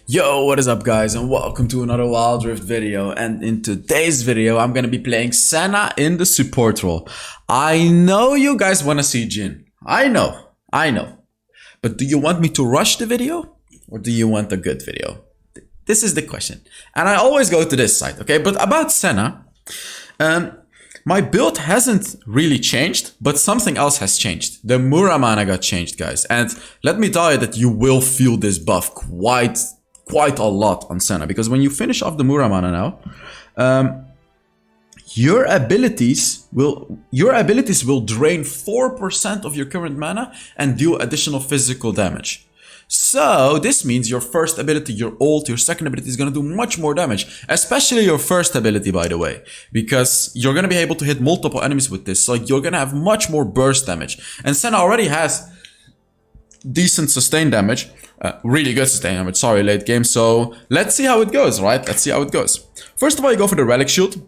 Yo, what is up guys, and welcome to another Wild Rift video. And in today's video I'm gonna be playing Senna in the support role. I know you guys wanna see Jin. I know. But do you want me to rush the video? Or do you want a good video? This is the question. And I always go to this side, okay? But about Senna, my build hasn't really changed, but something else has changed. The MURAMANA got changed, guys. And let me tell you that you will feel this buff quite a lot on Senna, because when you finish off the MURAMANA now, your abilities will drain 4% of your current mana and deal additional physical damage. So this means your first ability, your ult, your second ability is going to do much more damage, especially your first ability, by the way, because you're going to be able to hit multiple enemies with this, so you're going to have much more burst damage. And Senna already has decent sustain damage, really good sustain damage, sorry, late game. So let's see how it goes, right? Let's see how it goes. First of all, you go for the Relic Shield.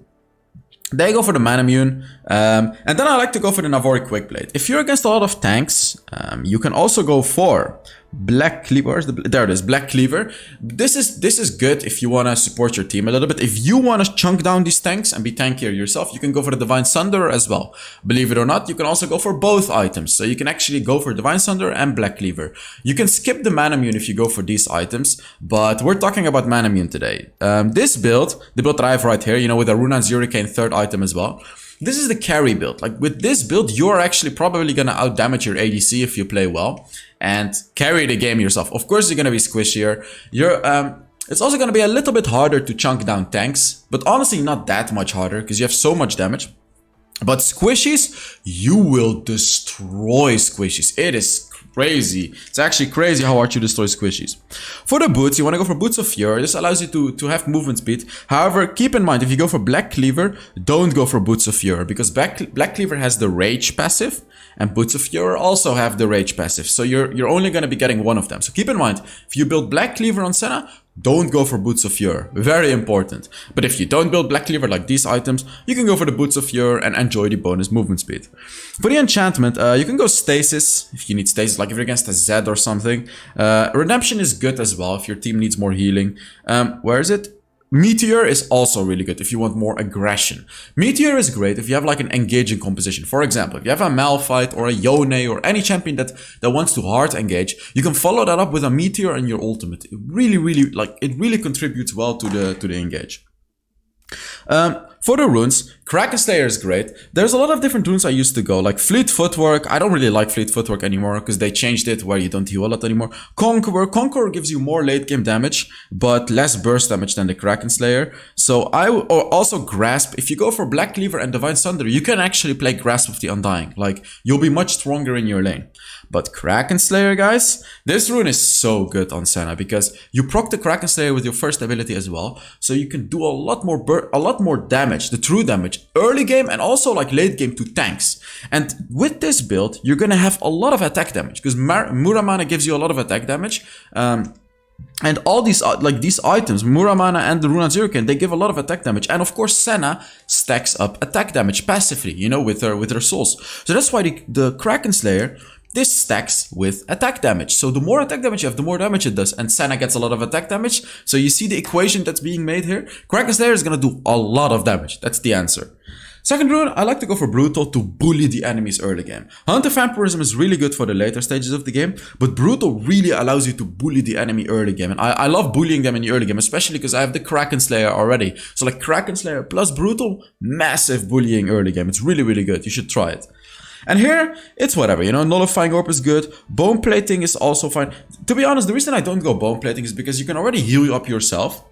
Then you go for the Man Immune, and then I like to go for the Navori Quick Blade. If you're against a lot of tanks, you can also go for Black Cleaver. There it is, Black Cleaver. This is good if you want to support your team a little bit. If you want to chunk down these tanks and be tankier yourself, you can go for the Divine Sunderer as well. Believe it or not, you can also go for both items. So you can actually go for Divine Sunderer and Black Cleaver. You can skip the Man Immune if you go for these items, but we're talking about Man Immune today. This build, the build that I have right here, you know, with a Runan's Hurricane third item as well. This is the carry build. Like with this build, you're actually probably gonna outdamage your ADC if you play well and carry the game yourself. Of course, you're gonna be squishier. It's also gonna be a little bit harder to chunk down tanks, but honestly not that much harder because you have so much damage. But squishies, you will destroy squishies. It is crazy. It's actually crazy how hard you destroy squishies. For the boots, you want to go for Boots of Fury. This allows you to have movement speed. However, keep in mind, if you go for Black Cleaver, don't go for Boots of Fury, because Black Cleaver has the Rage passive, and Boots of Fury also have the Rage passive. So you're only going to be getting one of them. So keep in mind, if you build Black Cleaver on Senna, don't go for Boots of Fury. Very important. But if you don't build Black Cleaver like these items, you can go for the Boots of Fury and enjoy the bonus movement speed. For the enchantment, you can go Stasis if you need Stasis, like if you're against a Zed or something. Redemption is good as well if your team needs more healing. Where is it? Meteor is also really good if you want more aggression. Meteor is great if you have like an engaging composition. For example, if you have a Malphite or a Yone or any champion that wants to hard engage, you can follow that up with a Meteor and your ultimate. It really contributes well to the engage. For the runes, Kraken Slayer is great. There's a lot of different runes I used to go, like Fleet Footwork. I don't really like Fleet Footwork anymore because they changed it where you don't heal a lot anymore. Conqueror gives you more late game damage, but less burst damage than the Kraken Slayer. So also Grasp. If you go for Black Cleaver and Divine Thunder, you can actually play Grasp of the Undying. Like, you'll be much stronger in your lane. But Kraken Slayer, guys, this rune is so good on Senna because you proc the Kraken Slayer with your first ability as well, so you can do a lot more damage, the true damage, early game and also like late game to tanks. And with this build, you're gonna have a lot of attack damage because MURAMANA gives you a lot of attack damage. And all these these items, MURAMANA and the Runan's Hurricane, they give a lot of attack damage. And of course, Senna stacks up attack damage passively, you know, with her souls. So that's why the Kraken Slayer, this stacks with attack damage. So the more attack damage you have, the more damage it does. And Senna gets a lot of attack damage. So you see the equation that's being made here. Kraken Slayer is going to do a lot of damage. That's the answer. Second rune, I like to go for Brutal to bully the enemies early game. Hunter Vampirism is really good for the later stages of the game, but Brutal really allows you to bully the enemy early game. And I love bullying them in the early game, especially because I have the Kraken Slayer already. So like Kraken Slayer plus Brutal, massive bullying early game. It's really, really good. You should try it. And here, it's whatever, you know, Nullifying Orb is good, Bone Plating is also fine. To be honest, the reason I don't go Bone Plating is because you can already heal up yourself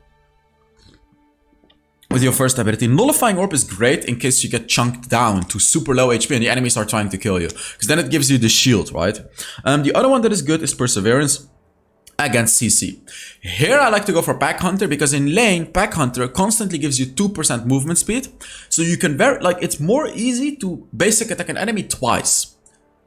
with your first ability. Nullifying Orb is great in case you get chunked down to super low HP and the enemies are trying to kill you, because then it gives you the shield, right? The other one that is good is Perseverance against CC. Here I like to go for Pack Hunter because in lane, Pack Hunter constantly gives you 2% movement speed. So you can it's more easy to basic attack an enemy twice.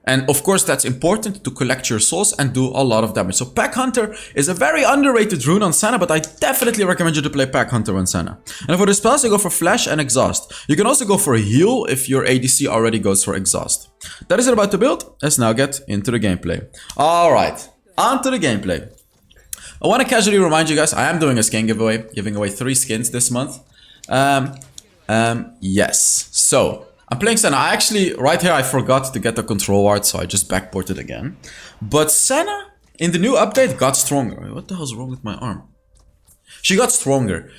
And of course that's important to collect your souls and do a lot of damage. So Pack Hunter is a very underrated rune on Senna, but I definitely recommend you to play Pack Hunter on Senna. And for the spells, you go for Flash and Exhaust. You can also go for Heal if your ADC already goes for Exhaust. That is it about the build. Let's now get into the gameplay. Alright, on to the gameplay. I want to casually remind you guys, I am doing a skin giveaway, giving away 3 skins this month. Yes. So, I'm playing Senna. I actually, right here, I forgot to get the control art, so I just backported again. But Senna, in the new update, got stronger. What the hell's wrong with my arm? She got stronger.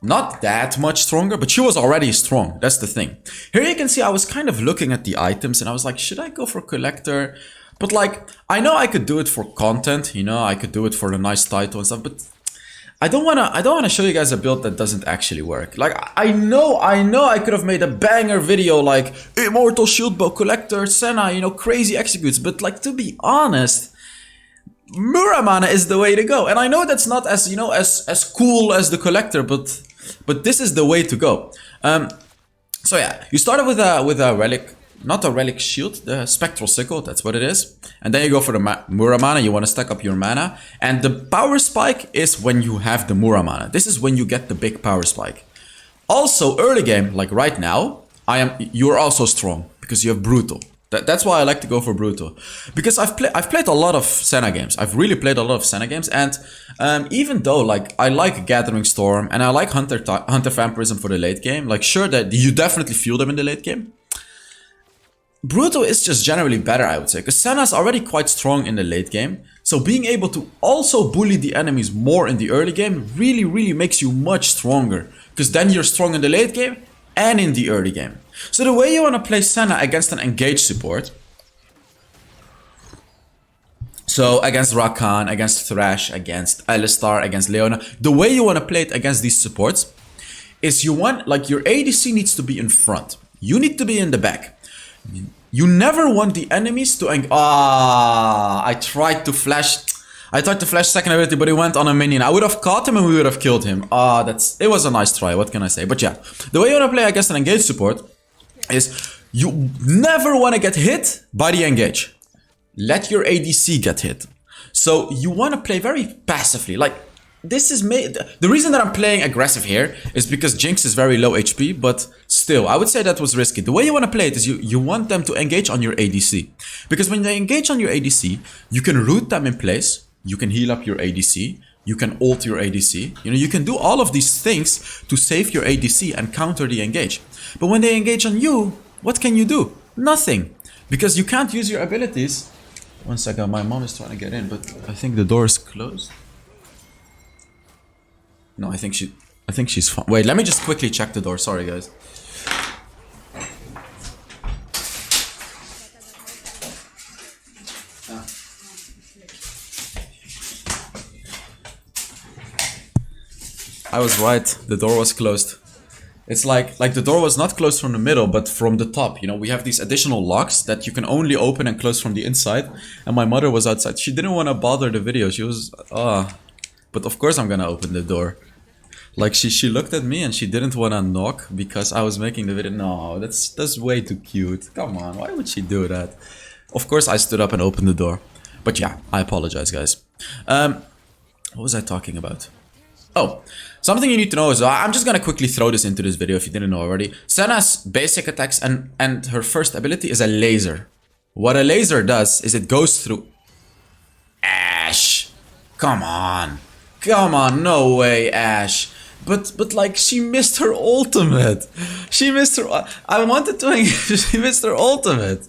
Not that much stronger, but she was already strong. That's the thing. Here you can see I was kind of looking at the items and I was like, should I go for collector? But like, I know I could do it for content, you know, I could do it for the nice title and stuff, but I don't wanna show you guys a build that doesn't actually work. Like, I know I could have made a banger video like Immortal Shield Bow Collector, Senna, you know, crazy executes, but like, to be honest, MURAMANA is the way to go. And I know that's not as, you know, as cool as the collector, but this is the way to go. So yeah, you started with a relic, not a relic shield, the spectral sickle, that's what it is. And then you go for the MURAMANA, you want to stack up your mana. And the power spike is when you have the MURAMANA. This is when you get the big power spike. Also, early game, like right now, you're also strong because you have brutal. That's why I like to go for brutal, because I've played a lot of Senna games. I've really played a lot of Senna games, and even though like I like Gathering Storm and I like Hunter Vampirism for the late game, like sure that you definitely feel them in the late game. Brutal is just generally better, I would say, because Senna's already quite strong in the late game. So being able to also bully the enemies more in the early game really makes you much stronger, because then you're strong in the late game and in the early game. So the way you want to play Senna against an engaged support, so against Rakan, against Thresh, against Alistar, against Leona, the way you want to play it against these supports is you want, like, your ADC needs to be in front. You need to be in the back. You never want the enemies to... I tried to flash second ability, but he went on a minion. I would have caught him and we would have killed him. It was a nice try, what can I say? But yeah, the way you want to play against an engaged support is you never want to get hit by the engage. Let your ADC get hit. So you want to play very passively. Like, this is made... The reason that I'm playing aggressive here is because Jinx is very low HP, but still, I would say that was risky. The way you want to play it is you want them to engage on your ADC. Because when they engage on your ADC, you can root them in place, you can heal up your ADC, you can ult your ADC. You know, you can do all of these things to save your ADC and counter the engage. But when they engage on you, what can you do? Nothing. Because you can't use your abilities. One second, my mom is trying to get in, but I think the door is closed. No, I think she's fine. Wait, let me just quickly check the door. Sorry, guys. I was right. The door was closed. It's like the door was not closed from the middle, but from the top. You know, we have these additional locks that you can only open and close from the inside. And my mother was outside. She didn't want to bother the video. She was, but of course I'm gonna open the door. Like she looked at me and she didn't want to knock because I was making the video. No, that's way too cute. Come on, why would she do that? Of course I stood up and opened the door. But yeah, I apologize, guys. What was I talking about? Oh, something you need to know is, I'm just gonna quickly throw this into this video if you didn't know already. Senna's basic attacks and her first ability is a laser. What a laser does is it goes through... Ashe! Come on! Come on, no way, Ashe! But like, she missed her ultimate! She missed her... I wanted to engage, she missed her ultimate!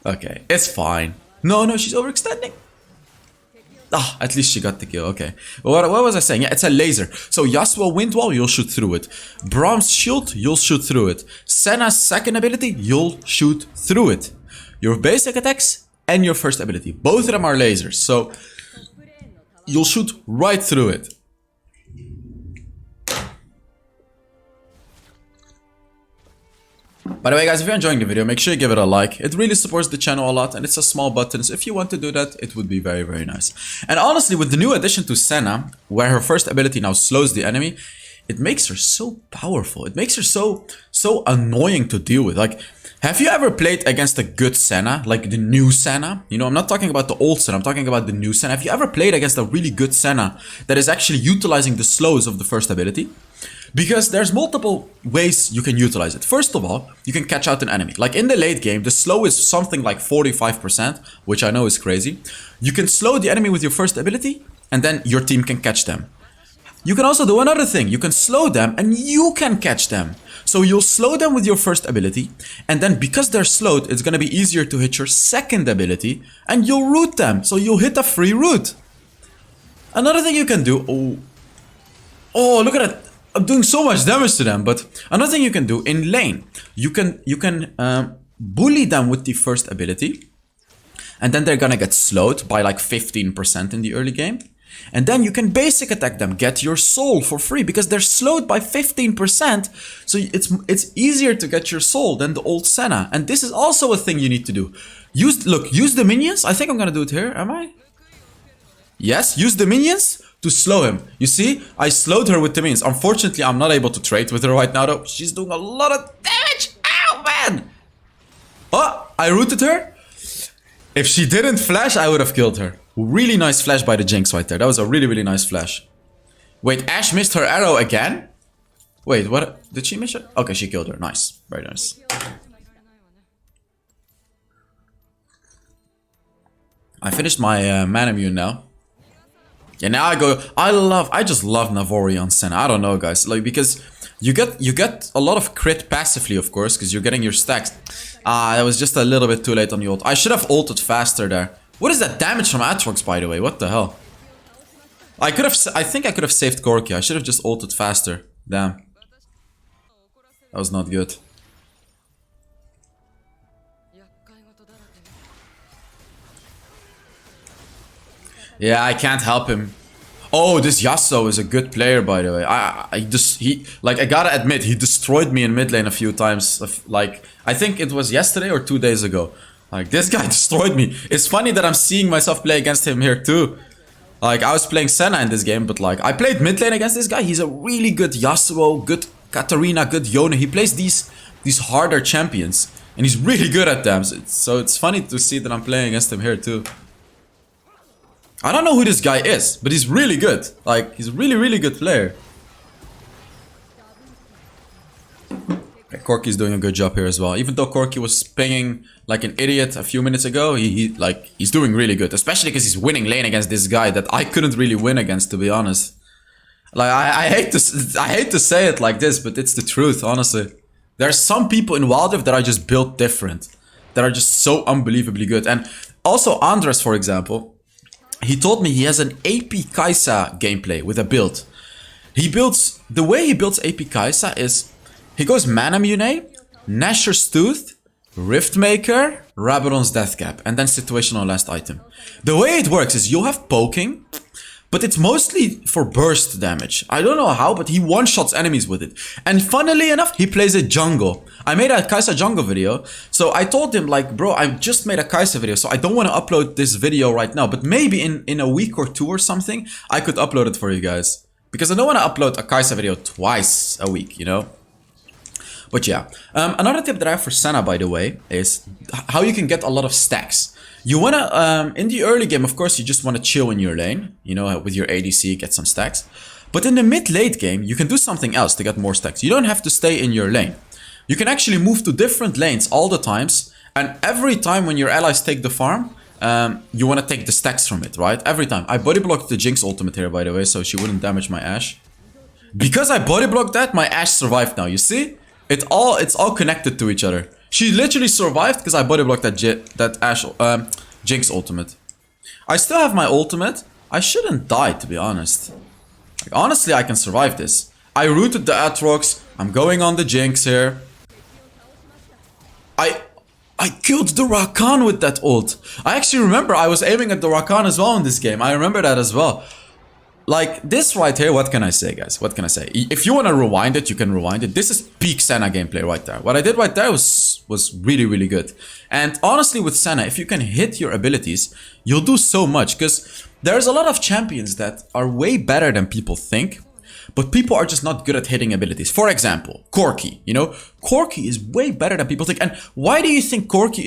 Okay, it's fine. No, she's overextending! At least she got the kill, okay. What was I saying? Yeah, it's a laser. So Yasuo Wind Wall, you'll shoot through it. Braum's Shield, you'll shoot through it. Senna's second ability, you'll shoot through it. Your basic attacks and your first ability. Both of them are lasers, so you'll shoot right through it. By the way, guys, if you're enjoying the video, make sure you give it a like. It really supports the channel a lot, and it's a small button, so if you want to do that, it would be very nice. And honestly, with the new addition to Senna, where her first ability now slows the enemy, it makes her so powerful. It makes her so annoying to deal with. Like, have you ever played against a good Senna, like the new Senna? You know, I'm not talking about the old Senna, I'm talking about the new Senna. Have you ever played against a really good Senna that is actually utilizing the slows of the first ability? Because there's multiple ways you can utilize it. First of all, you can catch out an enemy. Like in the late game, the slow is something like 45%, which I know is crazy. You can slow the enemy with your first ability, and then your team can catch them. You can also do another thing. You can slow them and you can catch them. So you'll slow them with your first ability, and then because they're slowed, it's gonna be easier to hit your second ability, and you'll root them. So you'll hit a free root. Another thing you can do... Oh, look at it. I'm doing so much damage to them. But another thing you can do in lane, you can bully them with the first ability, and then they're gonna get slowed by like 15% in the early game. And then you can basic attack them, get your soul for free, because they're slowed by 15%. So it's easier to get your soul than the old Senna. And this is also a thing you need to do. Use the minions. I think I'm gonna do it here, am I? Yes, use the minions to slow him. You see, I slowed her with the minions. Unfortunately, I'm not able to trade with her right now though. She's doing a lot of damage. Ow, man! Oh, I rooted her. If she didn't flash, I would have killed her. Really nice flash by the Jinx right there. That was a really, really nice flash. Wait, Ashe missed her arrow again? Wait, what? Did she miss it? Okay, she killed her. Nice. Very nice. I finished my mana immune now. Yeah, now I go... I just love Navori on Senna. I don't know, guys. Like, because you get a lot of crit passively, of course, because you're getting your stacks. That was just a little bit too late on the ult. I should have ulted faster there. What is that damage from Aatrox, by the way? What the hell? I think I could have saved Corki. I should have just ulted faster. Damn. That was not good. Yeah, I can't help him. Oh, this Yasuo is a good player, by the way. I gotta admit, he destroyed me in mid lane a few times. Like, I think it was yesterday or 2 days ago. Like, this guy destroyed me. It's funny that I'm seeing myself play against him here too. Like, I was playing Senna in this game, but like, I played mid lane against this guy. He's a really good Yasuo, good Katarina, good Yone. He plays these harder champions, and he's really good at them. So it's funny to see that I'm playing against him here too. I don't know who this guy is, but he's really good. Like, he's a really, really good player. Okay, Corki's doing a good job here as well. Even though Corki was pinging like an idiot a few minutes ago, he's doing really good. Especially because he's winning lane against this guy that I couldn't really win against, to be honest. Like, I hate to say it like this, but it's the truth, honestly. There are some people in Wild Rift that are just built different, that are just so unbelievably good. And also Andres, for example, he told me he has an AP Kai'Sa gameplay with a build. The way he builds AP Kai'Sa is, he goes Mana Mune, Nashor's Tooth, Riftmaker, Rabadon's Deathcap, and then situational last item. The way it works is you'll have poking, but it's mostly for burst damage. I don't know how, but he one-shots enemies with it. And funnily enough, he plays a jungle. I made a Kai'Sa jungle video, so I told him like, bro, I just made a Kai'Sa video, so I don't want to upload this video right now, but maybe in a week or two or something, I could upload it for you guys. Because I don't want to upload a Kai'Sa video twice a week, you know? But yeah, another tip that I have for Senna, by the way, is how you can get a lot of stacks. You wanna, in the early game, of course, you just wanna chill in your lane, you know, with your ADC, get some stacks. But in the mid-late game, you can do something else to get more stacks. You don't have to stay in your lane. You can actually move to different lanes all the times, and every time when your allies take the farm, you wanna take the stacks from it, right? Every time. I body blocked the Jinx ultimate here, by the way, so she wouldn't damage my Ashe. Because I body blocked that, my Ashe survived now, you see? It's all connected to each other. She literally survived because I body blocked that Ashe Jinx ultimate. I still have my ultimate. I shouldn't die, to be honest. Like, honestly, I can survive this. I rooted the Aatrox. I'm going on the Jinx here. I killed the Rakan with that ult. I actually remember I was aiming at the Rakan as well in this game. I remember that as well. Like, this right here, what can I say, guys? What can I say? If you want to rewind it, you can rewind it. This is peak Senna gameplay right there. What I did right there was really, really good. And honestly, with Senna, if you can hit your abilities, you'll do so much. Because there's a lot of champions that are way better than people think. But people are just not good at hitting abilities. For example, Corki. You know, Corki is way better than people think. And why do you think Corki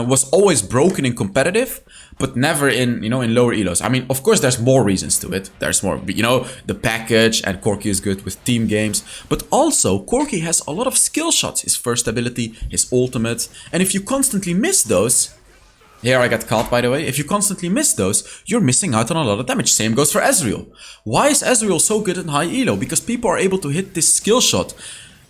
was always broken in competitive, but never in, you know, in lower elos? I mean, of course, there's more reasons to it. There's more, you know, the package, and Corki is good with team games. But also, Corki has a lot of skill shots. His first ability, his ultimate. And if you constantly miss those, Here I got caught, by the way. If you constantly miss those, you're missing out on a lot of damage. Same goes for Ezreal. Why is Ezreal so good in high elo? Because people are able to hit this skill shot.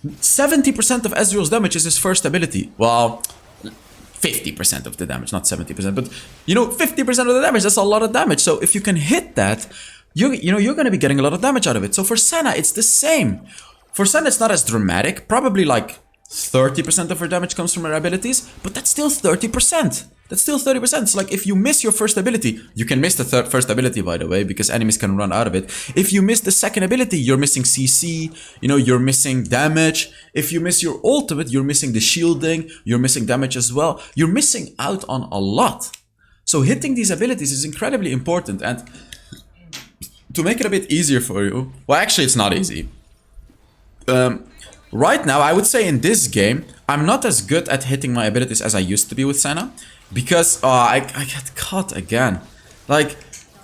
70% of Ezreal's damage is his first ability. Well, 50% of the damage, not 70%, but you know, 50% of the damage, that's a lot of damage. So if you can hit that, you're going to be getting a lot of damage out of it. So for Senna, it's the same. For Senna, it's not as dramatic. Probably like 30% of her damage comes from her abilities, but that's still 30%. That's still 30%. So like if you miss your first ability, you can miss the first ability, by the way, because enemies can run out of it. If you miss the second ability, you're missing CC, you know, you're missing damage. If you miss your ultimate, you're missing the shielding, you're missing damage as well. You're missing out on a lot. So hitting these abilities is incredibly important. And to make it a bit easier for you, well, actually it's not easy. Right now, I would say in this game, I'm not as good at hitting my abilities as I used to be with Senna. Because I get caught again. Like,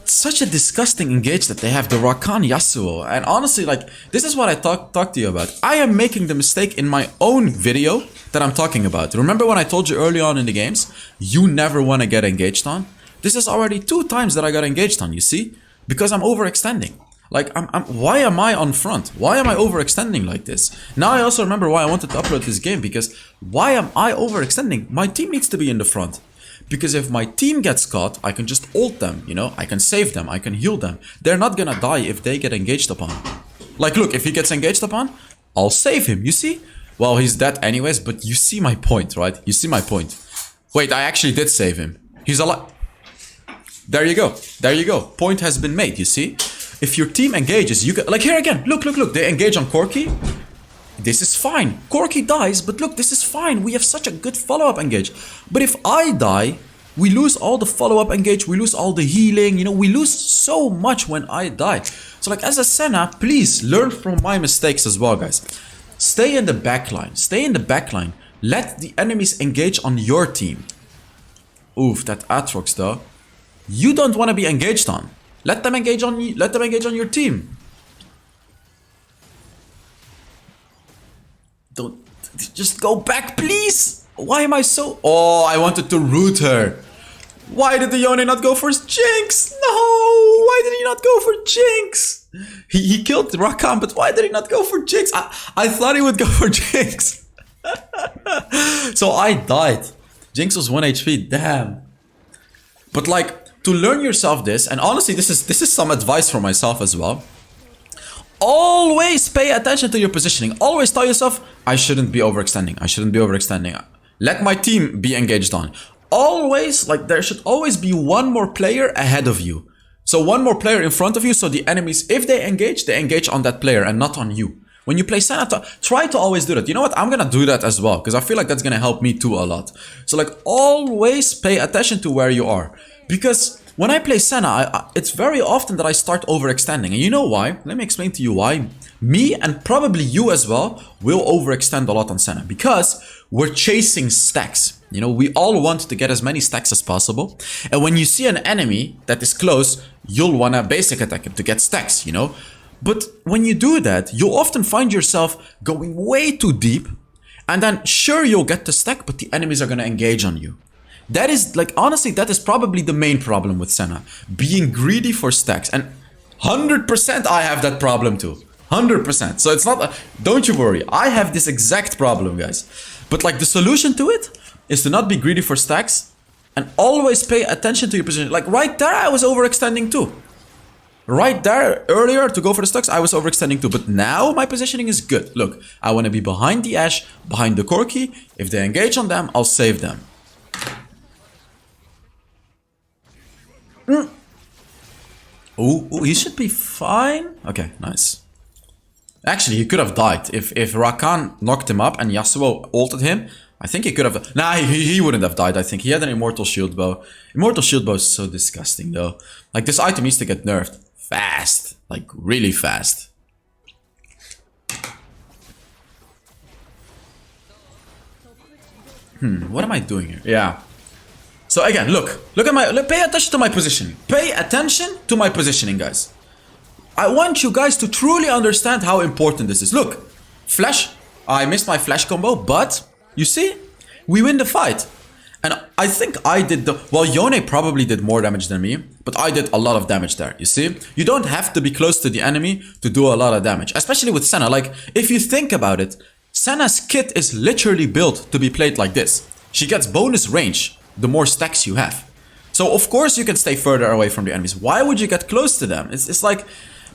such a disgusting engage that they have, the Rakan Yasuo. And honestly, like, this is what I talked to you about. I am making the mistake in my own video that I'm talking about. Remember when I told you early on in the games, you never want to get engaged on? This is already 2 times that I got engaged on, you see? Because I'm overextending. Like, why am I on front? Why am I overextending like this? Now I also remember why I wanted to upload this game, because why am I overextending? My team needs to be in the front. Because if my team gets caught, I can just ult them, you know? I can save them, I can heal them. They're not gonna die if they get engaged upon. Like, look, if he gets engaged upon, I'll save him, you see? Well, he's dead anyways, but you see my point, right? You see my point. Wait, I actually did save him. He's alive. There you go. There you go. Point has been made, you see? If your team engages, you can... Like, here again. Look, look, look. They engage on Corki. This is fine. Corki dies, but look, this is fine. We have such a good follow-up engage. But if I die, we lose all the follow-up engage. We lose all the healing. You know, we lose so much when I die. So, like, as a Senna, please learn from my mistakes as well, guys. Stay in the backline. Stay in the backline. Let the enemies engage on your team. Oof, that Aatrox, though. You don't want to be engaged on. Let them engage on you. Let them engage on your team. Don't just go back, please. Why am I so? Oh, I wanted to root her. Why did the Yone not go for Jinx? No, why did he not go for Jinx? He killed Rakan, but why did he not go for Jinx? I thought he would go for Jinx. So I died. Jinx was 1 HP. Damn. But like, to learn yourself this, and honestly, this is some advice for myself as well. Always pay attention to your positioning. Always tell yourself, I shouldn't be overextending. I shouldn't be overextending. Let my team be engaged on. Always, like, there should always be one more player ahead of you. So one more player in front of you, so the enemies, if they engage on that player and not on you. When you play Senna, try to always do that. You know what? I'm gonna do that as well, because I feel like that's gonna help me too a lot. So like, always pay attention to where you are. Because when I play Senna, it's very often that I start overextending. And you know why? Let me explain to you why. Me, and probably you as well, will overextend a lot on Senna. Because we're chasing stacks. You know, we all want to get as many stacks as possible. And when you see an enemy that is close, you'll want to basic attack him to get stacks, you know. But when you do that, you'll often find yourself going way too deep. And then, sure, you'll get the stack, but the enemies are going to engage on you. That is, like, honestly, that is probably the main problem with Senna. Being greedy for stacks. And 100% I have that problem too. 100%. So it's not, don't you worry. I have this exact problem, guys. But like, the solution to it is to not be greedy for stacks and always pay attention to your position. Like right there, I was overextending too. Right there, earlier, to go for the stacks, I was overextending too. But now my positioning is good. Look, I want to be behind the Ashe, behind the Corki. If they engage on them, I'll save them. Ooh, he should be fine. Okay, nice. Actually, he could have died. If Rakan knocked him up and Yasuo ulted him, I think he could have... Nah, he wouldn't have died, I think. He had an Immortal Shield Bow. Immortal Shield Bow is so disgusting, though. Like, this item needs to get nerfed. Fast. Like, really fast. What am I doing here? Yeah. So again, look at my, pay attention to my positioning. Pay attention to my positioning, guys. I want you guys to truly understand how important this is. Look, flash, I missed my flash combo, but you see, we win the fight. And I think I did well, Yone probably did more damage than me, but I did a lot of damage there, you see? You don't have to be close to the enemy to do a lot of damage, especially with Senna. Like, if you think about it, Senna's kit is literally built to be played like this. She gets bonus range the more stacks you have. So of course you can stay further away from the enemies. Why would you get close to them? It's like,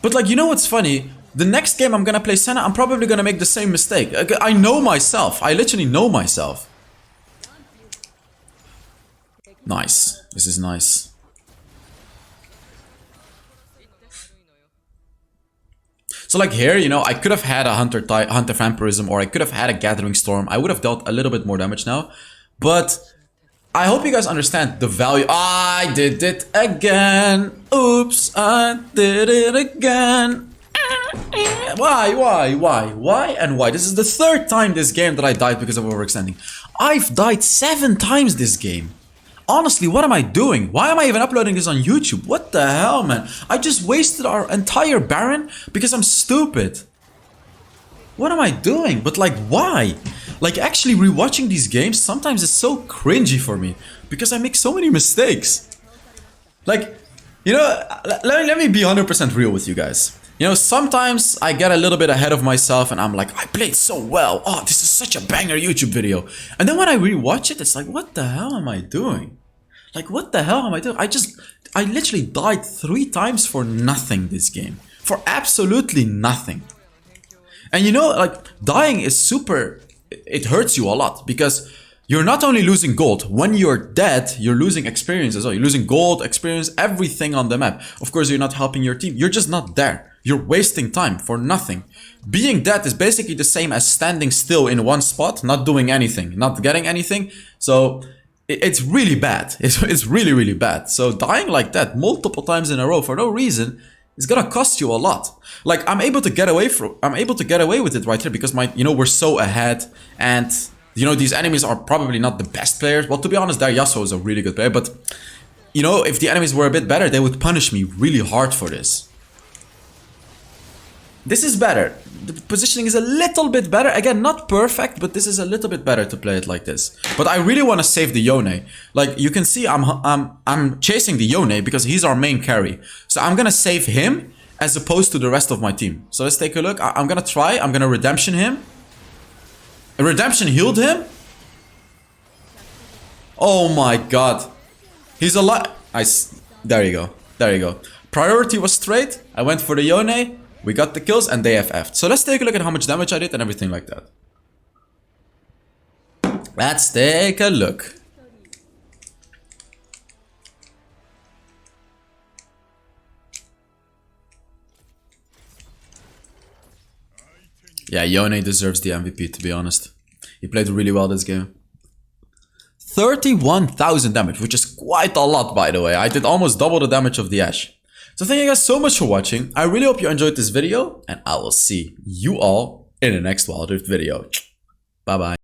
but like, you know what's funny? The next game I'm gonna play Senna, I'm probably gonna make the same mistake. I know myself. I literally know myself. Nice. This is nice. So like here, you know, I could have had a Hunter Vampirism, or I could have had a Gathering Storm. I would have dealt a little bit more damage now. But I hope you guys understand the value. I did it again. Oops, I did it again. Why, and why? This is the third time this game that I died because of overextending. I've died 7 times this game. Honestly, what am I doing? Why am I even uploading this on YouTube? What the hell, man? I just wasted our entire Baron because I'm stupid. What am I doing? But like, why? Like, actually rewatching these games sometimes is so cringy for me because I make so many mistakes. Like, you know, let me be 100% real with you guys. You know, sometimes I get a little bit ahead of myself and I'm like, I played so well. Oh, this is such a banger YouTube video. And then when I rewatch it, it's like, what the hell am I doing? Like, what the hell am I doing? I literally died 3 times for nothing this game. For absolutely nothing. And you know, like, dying is super, it hurts you a lot because you're not only losing gold, when you're dead, you're losing experience as well. You're losing gold, experience, everything on the map. Of course, you're not helping your team. You're just not there. You're wasting time for nothing. Being dead is basically the same as standing still in one spot, not doing anything, not getting anything. So it's really bad. It's really, really bad. So dying like that multiple times in a row for no reason is gonna cost you a lot. Like, I'm able to get away with it right here because we're so ahead, and you know, these enemies are probably not the best players. Well, to be honest, their Yasuo is a really good player, but you know, if the enemies were a bit better, they would punish me really hard for this. This is better. The positioning is a little bit better. Again, not perfect, but this is a little bit better to play it like this. But I really want to save the Yone. Like, you can see I'm chasing the Yone because he's our main carry. So I'm gonna save him as opposed to the rest of my team. So let's take a look. I'm gonna try. I'm gonna redemption him. A redemption healed him. Oh my god. He's alive. There you go. There you go. Priority was straight. I went for the Yone. We got the kills and they FF'd. So let's take a look at how much damage I did and everything like that. Let's take a look. Yeah, Yone deserves the MVP, to be honest. He played really well this game. 31,000 damage, which is quite a lot, by the way. I did almost double the damage of the Ashe. So thank you guys so much for watching. I really hope you enjoyed this video, and I will see you all in the next Wild Rift video. Bye bye.